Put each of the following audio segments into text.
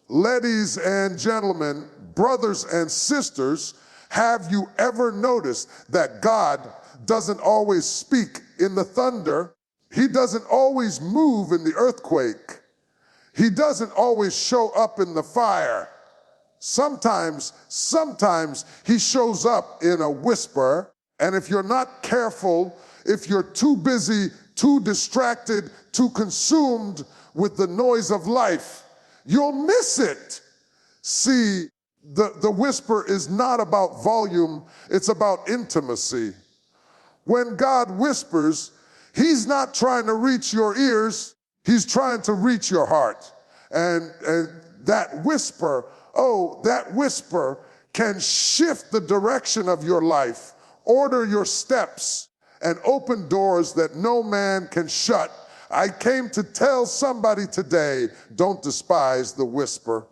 Ladies and gentlemen, brothers and sisters, have you ever noticed that God doesn't always speak in the thunder? He doesn't always move in the earthquake. He doesn't always show up in the fire. Sometimes he shows up in a whisper, and if you're not careful, if you're too busy, too distracted, too consumed with the noise of life, you'll miss it. See, the whisper is not about volume, it's about intimacy. When God whispers, he's not trying to reach your ears, he's trying to reach your heart. And that whisper, that whisper can shift the direction of your life, order your steps, and open doors that no man can shut. I came to tell somebody today, don't despise the whisper.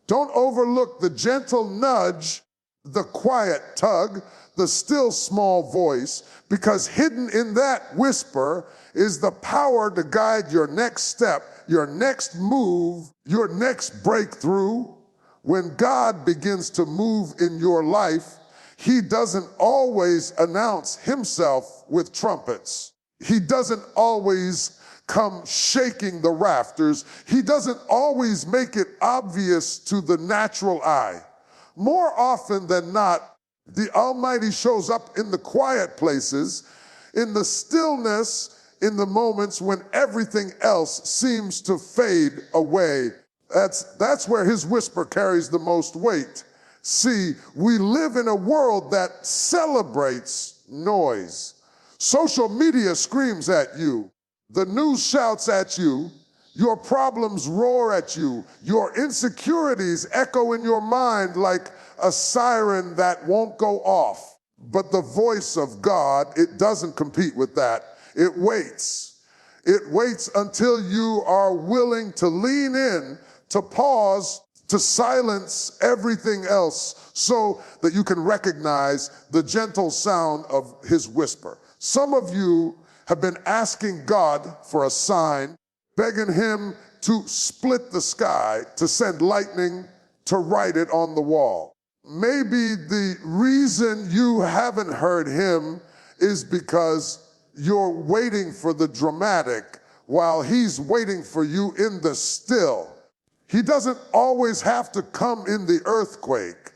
Don't overlook the gentle nudge, the quiet tug, the still small voice, because hidden in that whisper is the power to guide your next step, your next move, your next breakthrough. When God begins to move in your life, he doesn't always announce himself with trumpets. He doesn't always come shaking the rafters. He doesn't always make it obvious to the natural eye. More often than not, the Almighty shows up in the quiet places, in the stillness, in the moments when everything else seems to fade away. That's where his whisper carries the most weight. See, we live in a world that celebrates noise. Social media screams at you. The news shouts at you. Your problems roar at you. Your insecurities echo in your mind like a siren that won't go off. But the voice of God, it doesn't compete with that. It waits. It waits until you are willing to lean in, to pause, to silence everything else so that you can recognize the gentle sound of his whisper. Some of you have been asking God for a sign, begging him to split the sky, to send lightning, to write it on the wall. Maybe the reason you haven't heard him is because you're waiting for the dramatic while he's waiting for you in the still. He doesn't always have to come in the earthquake.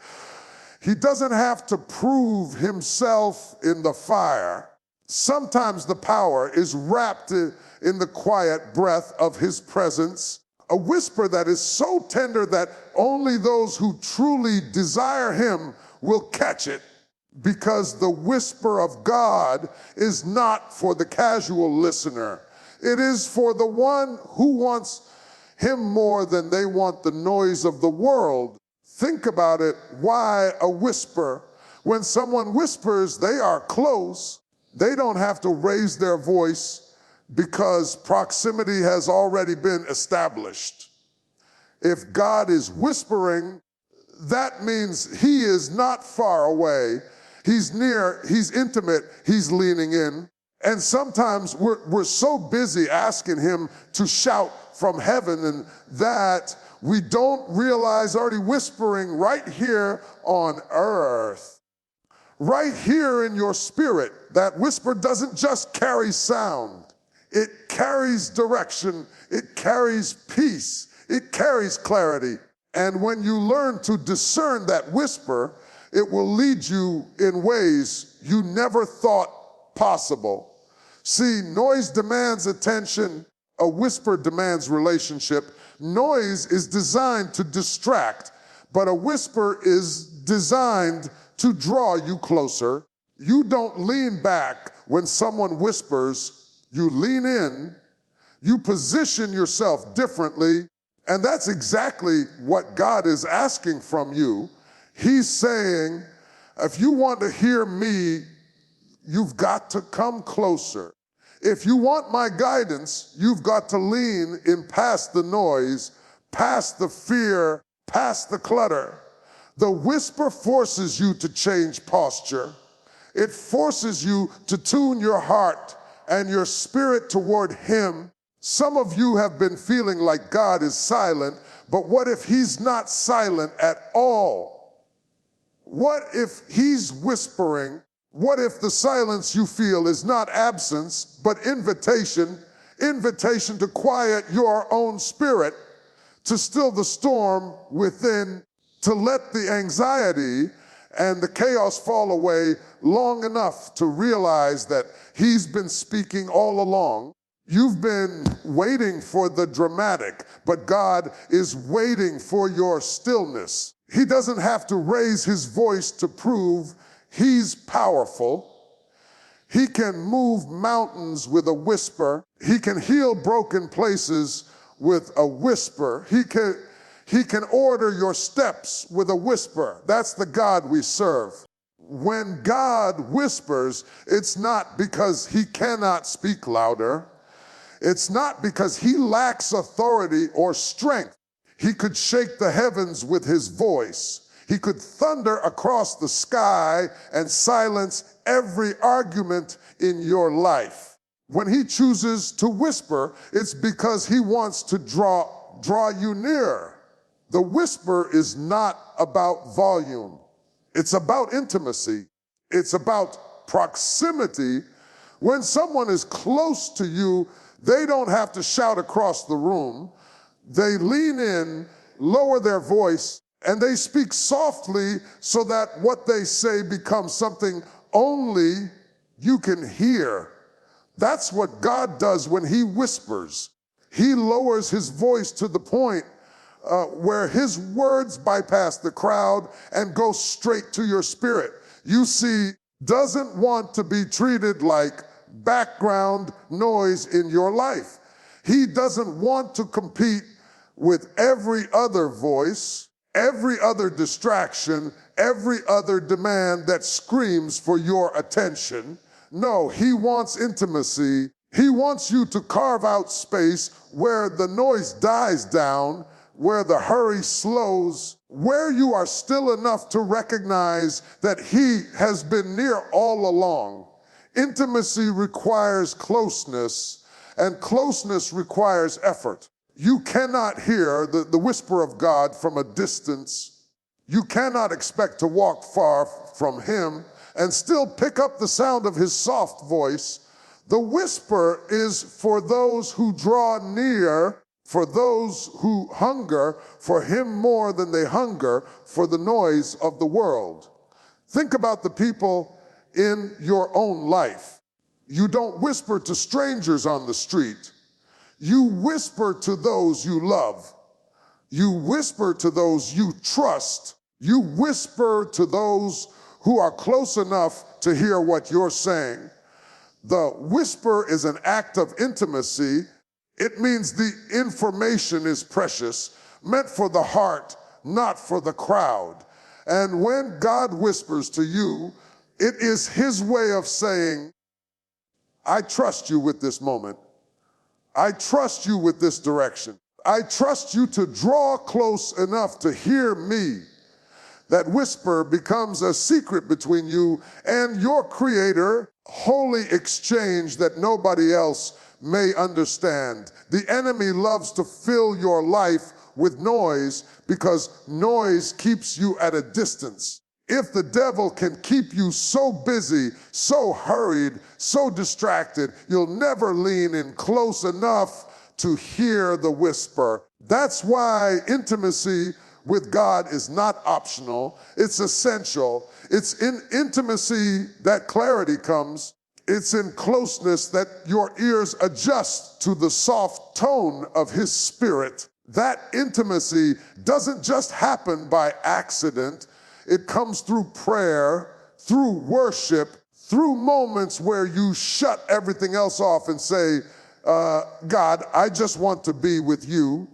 He doesn't have to prove himself in the fire. Sometimes the power is wrapped in the quiet breath of his presence, a whisper that is so tender that only those who truly desire him will catch it, because the whisper of God is not for the casual listener. It is for the one who wants him more than they want the noise of the world. Think about it. Why a whisper? When someone whispers, they are close. They don't have to raise their voice because proximity has already been established. If God is whispering, that means he is not far away. He's near, he's intimate, he's leaning in. And sometimes we're so busy asking him to shout from heaven and that we don't realize already whispering right here on earth. Right here in your spirit, that whisper doesn't just carry sound. It carries direction, it carries peace, it carries clarity. And when you learn to discern that whisper, it will lead you in ways you never thought possible. See, noise demands attention, a whisper demands relationship. Noise is designed to distract, but a whisper is designed to draw you closer. You don't lean back when someone whispers, you lean in, you position yourself differently, and that's exactly what God is asking from you. He's saying, if you want to hear me, you've got to come closer. If you want my guidance, you've got to lean in past the noise, past the fear, past the clutter. The whisper forces you to change posture. It forces you to tune your heart and your spirit toward him Some of you have been feeling like God is silent, but what if he's not silent at all? What if he's whispering? What if the silence you feel is not absence, but invitation to quiet your own spirit, to still the storm within, to let the anxiety and the chaos fall away long enough to realize that he's been speaking all along. You've been waiting for the dramatic, but God is waiting for your stillness. He doesn't have to raise his voice to prove he's powerful. He can move mountains with a whisper. He can heal broken places with a whisper. He can order your steps with a whisper. That's the God we serve. When God whispers, it's not because he cannot speak louder. It's not because he lacks authority or strength. He could shake the heavens with his voice. He could thunder across the sky and silence every argument in your life. When he chooses to whisper, it's because he wants to draw you near. The whisper is not about volume. It's about intimacy. It's about proximity. When someone is close to you, they don't have to shout across the room. They lean in, lower their voice, and they speak softly so that what they say becomes something only you can hear. That's what God does when he whispers. He lowers his voice to the point where his words bypass the crowd and go straight to your spirit. You see, doesn't want to be treated like background noise in your life. He doesn't want to compete with every other voice, every other distraction, every other demand that screams for your attention. No, he wants intimacy. He wants you to carve out space where the noise dies down, where the hurry slows, where you are still enough to recognize that he has been near all along. Intimacy requires closeness, and closeness requires effort. You cannot hear the whisper of God from a distance. You cannot expect to walk far from him and still pick up the sound of his soft voice. The whisper is for those who draw near, for those who hunger for him more than they hunger for the noise of the world. Think about the people in your own life. You don't whisper to strangers on the street. You whisper to those you love. You whisper to those you trust. You whisper to those who are close enough to hear what you're saying. The whisper is an act of intimacy. It means the information is precious, meant for the heart, not for the crowd. And when God whispers to you, it is his way of saying, I trust you with this moment. I trust you with this direction. I trust you to draw close enough to hear me. That whisper becomes a secret between you and your creator, holy exchange that nobody else may understand. The enemy loves to fill your life with noise because noise keeps you at a distance. If the devil can keep you so busy, so hurried, so distracted, you'll never lean in close enough to hear the whisper. That's why intimacy with God is not optional. It's essential. It's in intimacy that clarity comes. It's in closeness that your ears adjust to the soft tone of his spirit. That intimacy doesn't just happen by accident. It comes through prayer, through worship, through moments where you shut everything else off and say, God, I just want to be with you.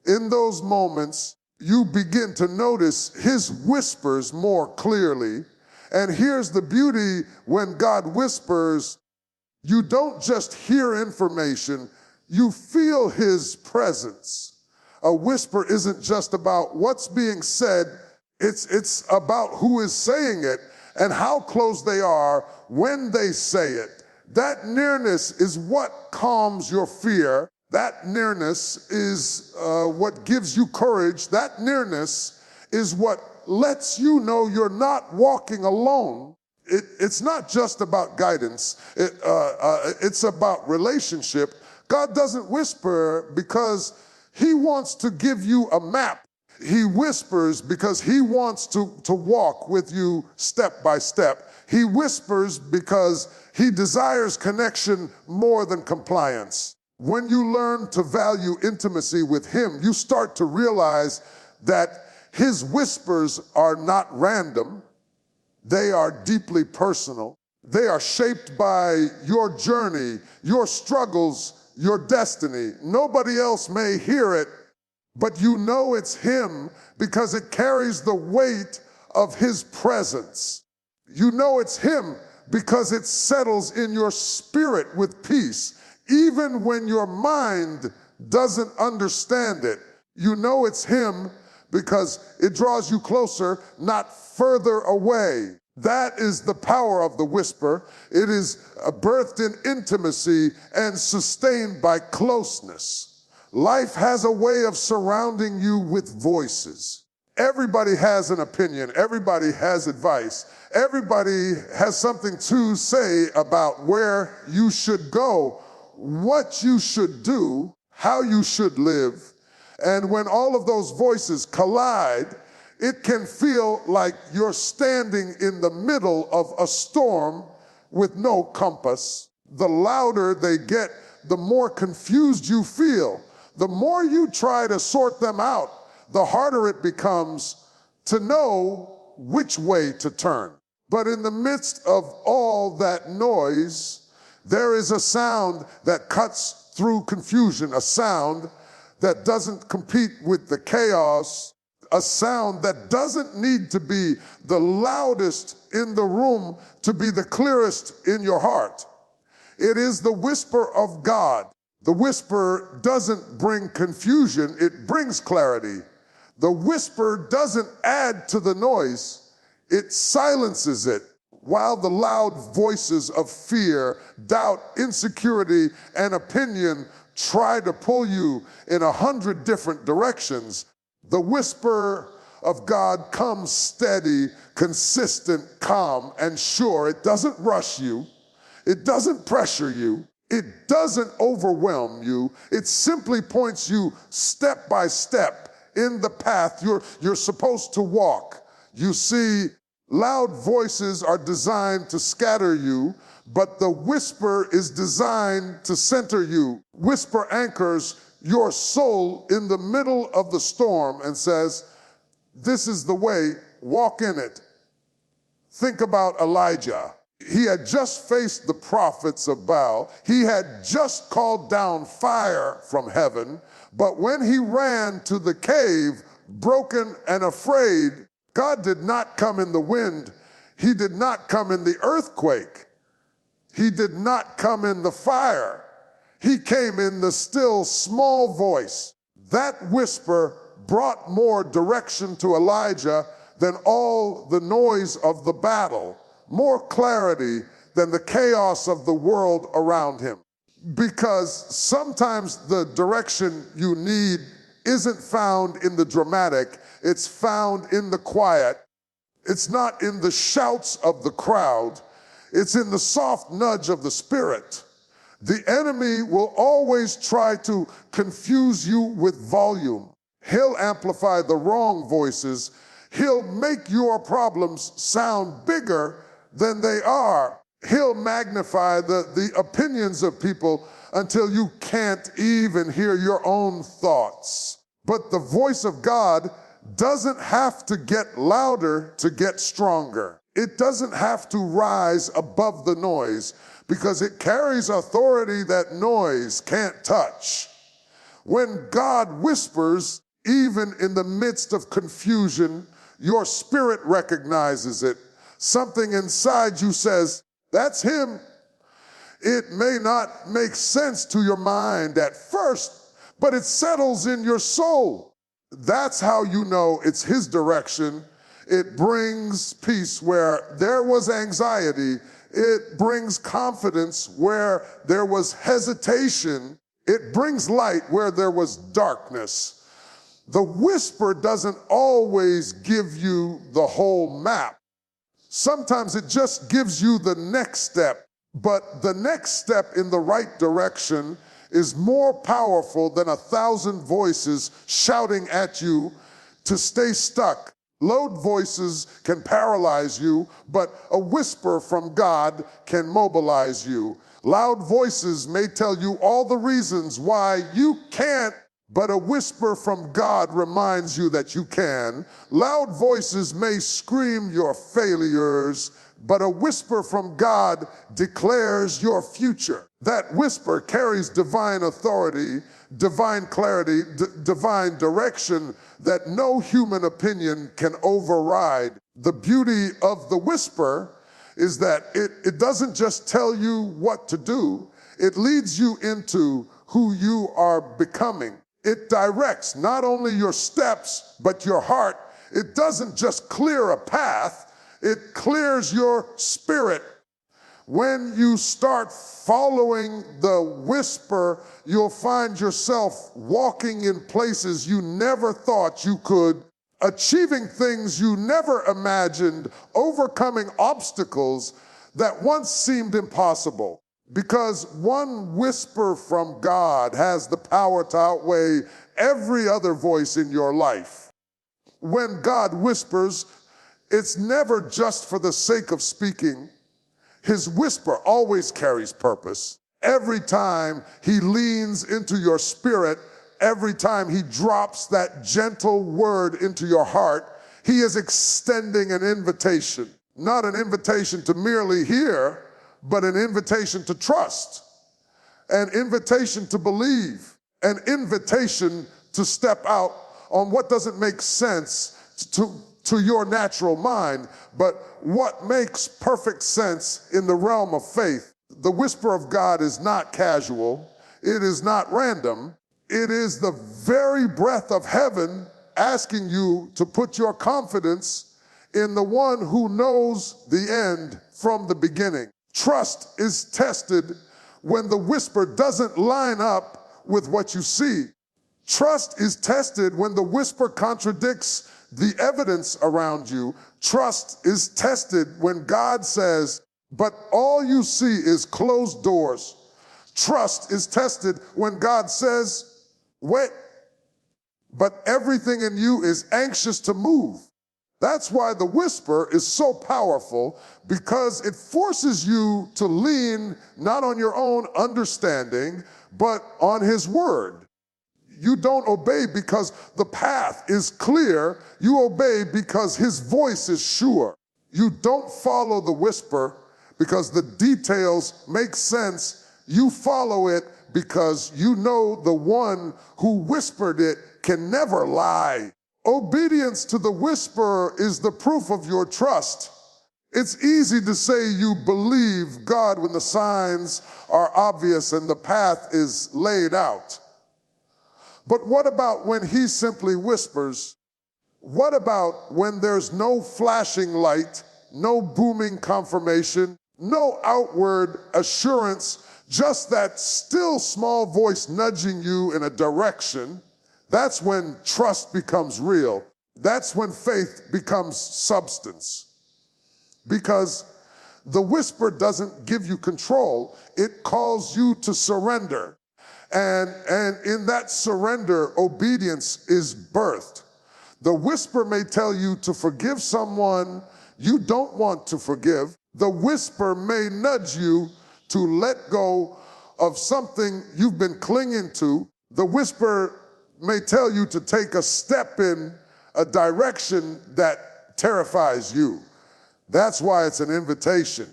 In those moments, you begin to notice his whispers more clearly. And here's the beauty: when God whispers, you don't just hear information, you feel his presence. A whisper isn't just about what's being said, it's about who is saying it and how close they are when they say it. That nearness is what calms your fear. That nearness is what gives you courage. That nearness is what lets you know you're not walking alone. It's not just about guidance. It's about relationship. God doesn't whisper because he wants to give you a map. He whispers because he wants to walk with you step by step. He whispers because he desires connection more than compliance. When you learn to value intimacy with him, you start to realize that his whispers are not random. They are deeply personal. They are shaped by your journey, your struggles, your destiny. Nobody else may hear it, but you know it's him because it carries the weight of his presence. You know it's him because it settles in your spirit with peace. Even when your mind doesn't understand it, you know it's him because it draws you closer, not further away. That is the power of the whisper. It is birthed in intimacy and sustained by closeness. Life has a way of surrounding you with voices. Everybody has an opinion. Everybody has advice. Everybody has something to say about where you should go, what you should do, how you should live. And when all of those voices collide, it can feel like you're standing in the middle of a storm with no compass. The louder they get, the more confused you feel. The more you try to sort them out, the harder it becomes to know which way to turn. But in the midst of all that noise, there is a sound that cuts through confusion, a sound that doesn't compete with the chaos, a sound that doesn't need to be the loudest in the room to be the clearest in your heart. It is the whisper of God. The whisper doesn't bring confusion, it brings clarity. The whisper doesn't add to the noise, it silences it. While the loud voices of fear, doubt, insecurity, and opinion try to pull you in 100 different directions, the whisper of God comes steady, consistent, calm, and sure. It doesn't rush you. It doesn't pressure you. It doesn't overwhelm you. It simply points you step by step in the path you're supposed to walk. You see, loud voices are designed to scatter you, but the whisper is designed to center you. Whisper anchors your soul in the middle of the storm and says, this is the way, walk in it. Think about Elijah. He had just faced the prophets of Baal. He had just called down fire from heaven, but when he ran to the cave, broken and afraid, God did not come in the wind. He did not come in the earthquake. He did not come in the fire. He came in the still small voice. That whisper brought more direction to Elijah than all the noise of the battle, more clarity than the chaos of the world around him. Because sometimes the direction you need isn't found in the dramatic, it's found in the quiet. It's not in the shouts of the crowd, it's in the soft nudge of the Spirit. The enemy will always try to confuse you with volume. He'll amplify the wrong voices. He'll make your problems sound bigger than they are. He'll magnify the opinions of people until you can't even hear your own thoughts. But the voice of God doesn't have to get louder to get stronger. It doesn't have to rise above the noise because it carries authority that noise can't touch. When God whispers, even in the midst of confusion, your spirit recognizes it. Something inside you says, that's him. It may not make sense to your mind at first, but it settles in your soul. That's how you know it's his direction. It brings peace where there was anxiety. It brings confidence where there was hesitation. It brings light where there was darkness. The whisper doesn't always give you the whole map. Sometimes it just gives you the next step, but the next step in the right direction is more powerful than 1,000 voices shouting at you to stay stuck. Loud voices can paralyze you, but a whisper from God can mobilize you. Loud voices may tell you all the reasons why you can't, but a whisper from God reminds you that you can. Loud voices may scream your failures, but a whisper from God declares your future. That whisper carries divine authority, divine clarity, divine direction that no human opinion can override. The beauty of the whisper is that it doesn't just tell you what to do, it leads you into who you are becoming. It directs not only your steps, but your heart. It doesn't just clear a path, it clears your spirit. When you start following the whisper, you'll find yourself walking in places you never thought you could, achieving things you never imagined, overcoming obstacles that once seemed impossible. Because one whisper from God has the power to outweigh every other voice in your life. When God whispers, it's never just for the sake of speaking. His whisper always carries purpose. Every time he leans into your spirit, every time he drops that gentle word into your heart, he is extending an invitation. Not an invitation to merely hear, but an invitation to trust, an invitation to believe, an invitation to step out on what doesn't make sense to your natural mind, but what makes perfect sense in the realm of faith. The whisper of God is not casual. It is not random. It is the very breath of heaven asking you to put your confidence in the one who knows the end from the beginning. Trust is tested when the whisper doesn't line up with what you see. Trust is tested when the whisper contradicts the evidence around you. Trust is tested when God says, but all you see is closed doors. Trust is tested when God says, wait, but everything in you is anxious to move. That's why the whisper is so powerful, because it forces you to lean not on your own understanding, but on his word. You don't obey because the path is clear. You obey because his voice is sure. You don't follow the whisper because the details make sense. You follow it because you know the one who whispered it can never lie. Obedience to the whisper is the proof of your trust. It's easy to say you believe God when the signs are obvious and the path is laid out. But what about when he simply whispers? What about when there's no flashing light, no booming confirmation, no outward assurance, just that still small voice nudging you in a direction? That's when trust becomes real. That's when faith becomes substance. Because the whisper doesn't give you control, it calls you to surrender. And in that surrender, obedience is birthed. The whisper may tell you to forgive someone you don't want to forgive. The whisper may nudge you to let go of something you've been clinging to. The whisper may tell you to take a step in a direction that terrifies you. That's why it's an invitation.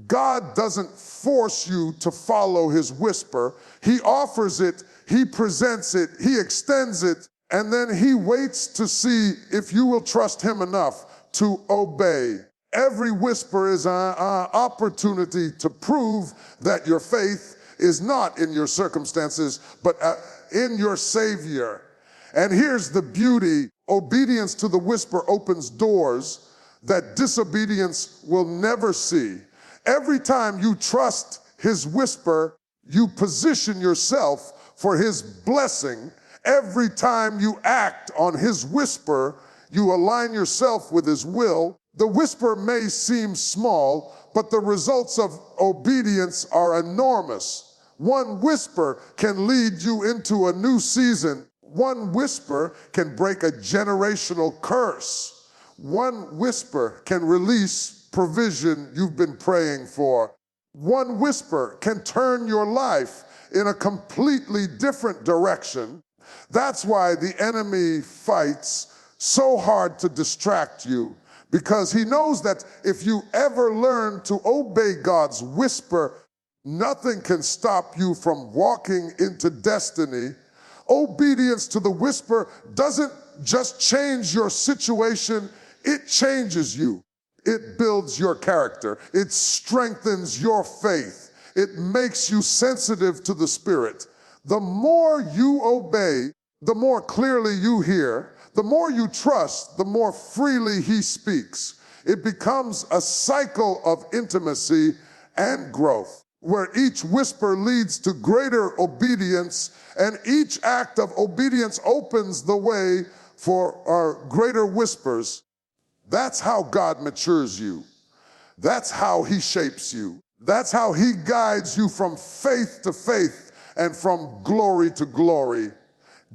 God doesn't force you to follow his whisper. He offers it, he presents it, he extends it, and then he waits to see if you will trust him enough to obey. Every whisper is an opportunity to prove that your faith is not in your circumstances, but in your Savior. And here's the beauty. Obedience to the whisper opens doors that disobedience will never see. Every time you trust his whisper, you position yourself for his blessing. Every time you act on his whisper, you align yourself with his will. The whisper may seem small, but the results of obedience are enormous. One whisper can lead you into a new season. One whisper can break a generational curse. One whisper can release provision you've been praying for. One whisper can turn your life in a completely different direction. That's why the enemy fights so hard to distract you, because he knows that if you ever learn to obey God's whisper, nothing can stop you from walking into destiny. Obedience to the whisper doesn't just change your situation, it changes you. It builds your character. It strengthens your faith. It makes you sensitive to the Spirit. The more you obey, the more clearly you hear. The more you trust, the more freely he speaks. It becomes a cycle of intimacy and growth, where each whisper leads to greater obedience, and each act of obedience opens the way for our greater whispers. That's how God matures you. That's how he shapes you. That's how he guides you from faith to faith and from glory to glory.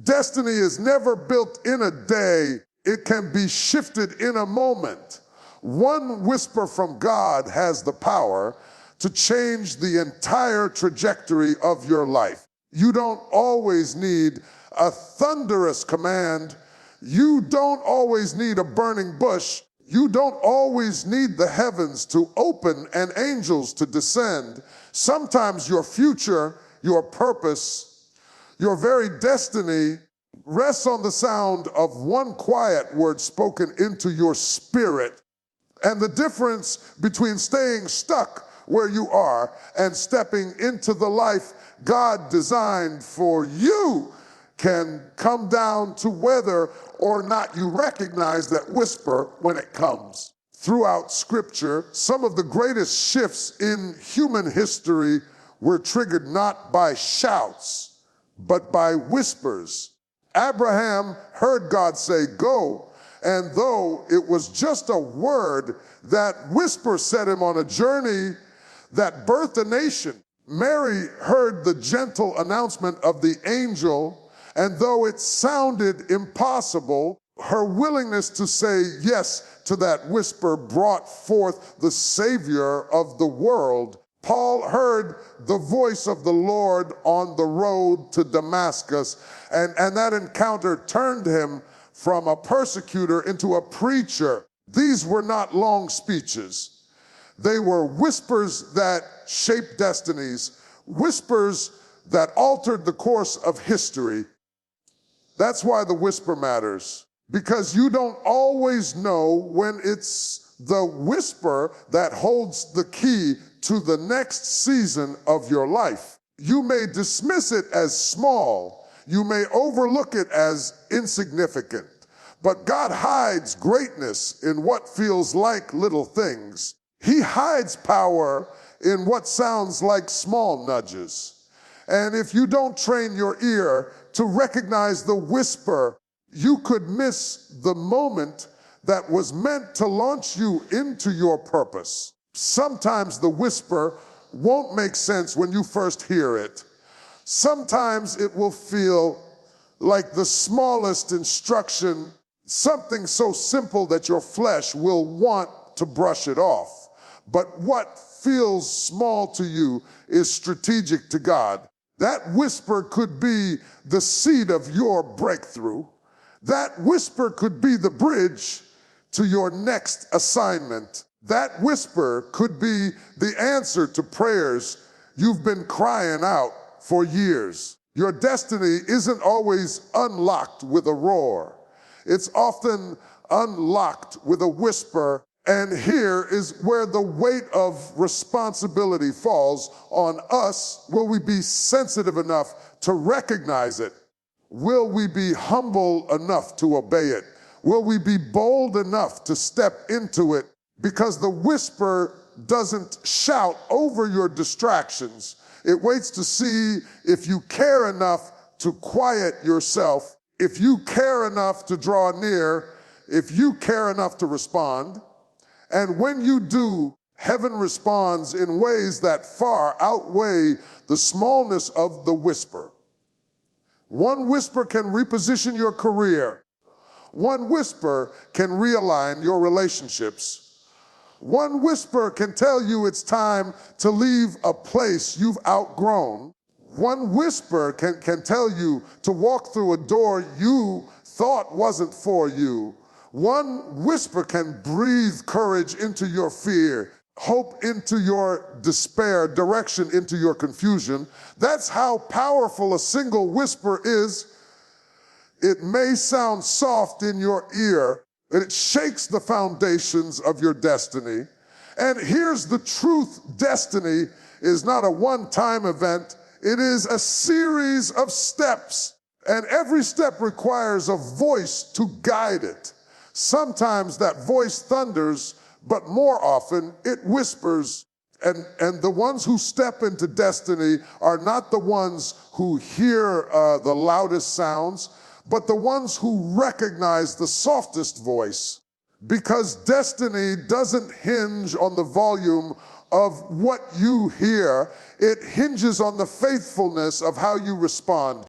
Destiny is never built in a day. It can be shifted in a moment. One whisper from God has the power to change the entire trajectory of your life. You don't always need a thunderous command. You don't always need a burning bush. You don't always need the heavens to open and angels to descend. Sometimes your future, your purpose, your very destiny rests on the sound of one quiet word spoken into your spirit. And the difference between staying stuck where you are and stepping into the life God designed for you can come down to whether or not you recognize that whisper when it comes. Throughout Scripture, some of the greatest shifts in human history were triggered not by shouts, but by whispers. Abraham heard God say, "Go," and though it was just a word, that whisper set him on a journey that birthed a nation. Mary heard the gentle announcement of the angel, and though it sounded impossible, her willingness to say yes to that whisper brought forth the Savior of the world. Paul heard the voice of the Lord on the road to Damascus, and that encounter turned him from a persecutor into a preacher. These were not long speeches. They were whispers that shaped destinies, whispers that altered the course of history. That's why the whisper matters, because you don't always know when it's the whisper that holds the key to the next season of your life. You may dismiss it as small. You may overlook it as insignificant. But God hides greatness in what feels like little things. He hides power in what sounds like small nudges. And if you don't train your ear to recognize the whisper, you could miss the moment that was meant to launch you into your purpose. Sometimes the whisper won't make sense when you first hear it. Sometimes it will feel like the smallest instruction, something so simple that your flesh will want to brush it off. But what feels small to you is strategic to God. That whisper could be the seed of your breakthrough. That whisper could be the bridge to your next assignment. That whisper could be the answer to prayers you've been crying out for years. Your destiny isn't always unlocked with a roar. It's often unlocked with a whisper. And here is where the weight of responsibility falls on us. Will we be sensitive enough to recognize it? Will we be humble enough to obey it? Will we be bold enough to step into it? Because the whisper doesn't shout over your distractions. It waits to see if you care enough to quiet yourself, if you care enough to draw near, if you care enough to respond. And when you do, heaven responds in ways that far outweigh the smallness of the whisper. One whisper can reposition your career. One whisper can realign your relationships. One whisper can tell you it's time to leave a place you've outgrown. One whisper can tell you to walk through a door you thought wasn't for you. One whisper can breathe courage into your fear, hope into your despair, direction into your confusion. That's how powerful a single whisper is. It may sound soft in your ear, but it shakes the foundations of your destiny. And here's the truth: destiny is not a one-time event. It is a series of steps, and every step requires a voice to guide it. Sometimes that voice thunders, but more often it whispers. And the ones who step into destiny are not the ones who hear the loudest sounds, but the ones who recognize the softest voice. Because destiny doesn't hinge on the volume of what you hear. It hinges on the faithfulness of how you respond.